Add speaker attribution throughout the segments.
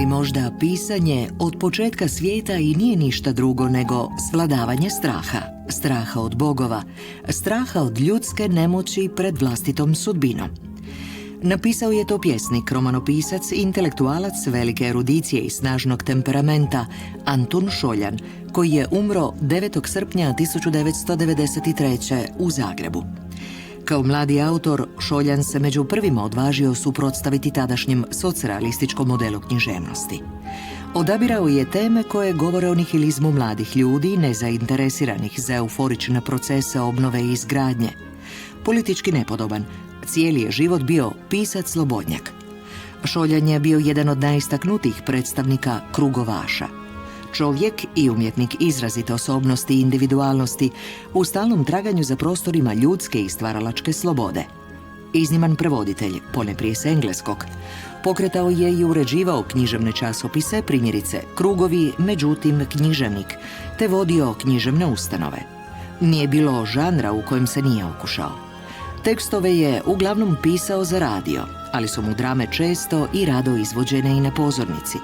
Speaker 1: možda pisanje od početka svijeta i nije ništa drugo nego svladavanje straha. Straha od bogova, straha od ljudske nemoći pred vlastitom sudbinom. Napisao je to pjesnik, romanopisac, intelektualac velike erudicije i snažnog temperamenta Antun Šoljan, koji je umro 9. srpnja 1993. u Zagrebu. Kao mladi autor, Šoljan se među prvima odvažio suprotstaviti tadašnjem socrealističkom modelu književnosti. Odabirao je teme koje govore o nihilizmu mladih ljudi, nezainteresiranih za euforične procese obnove i izgradnje. Politički nepodoban, cijeli je život bio pisac slobodnjak. Šoljan je bio jedan od najistaknutijih predstavnika krugovaša. Čovjek i umjetnik izrazite osobnosti i individualnosti u stalnom traganju za prostorima ljudske i stvaralačke slobode. Izniman prevoditelj, ponajprije s engleskog, pokretao je i uređivao književne časopise, primjerice Krugovi, Međutim, Književnik, te vodio književne ustanove. Nije bilo žanra u kojem se nije okušao. Tekstove je uglavnom pisao za radio, ali su mu drame često i rado izvođene i na pozornici.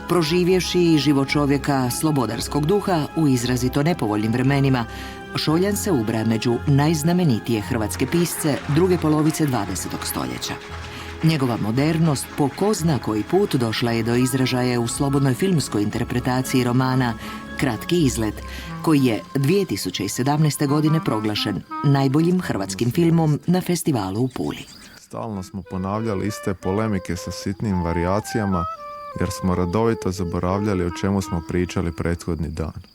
Speaker 1: Proživjevši život čovjeka slobodarskog duha u izrazito nepovoljnim vremenima, Šoljan se ubraja među najznamenitije hrvatske pisce druge polovice 20. stoljeća. Njegova modernost po ko zna koji put došla je do izražaja u slobodnoj filmskoj interpretaciji romana Kratki izlet, koji je 2017. godine proglašen najboljim hrvatskim filmom na festivalu u Puli.
Speaker 2: Stalno smo ponavljali iste polemike sa sitnim varijacijama, jer smo redovito zaboravljali o čemu smo pričali prethodni dan.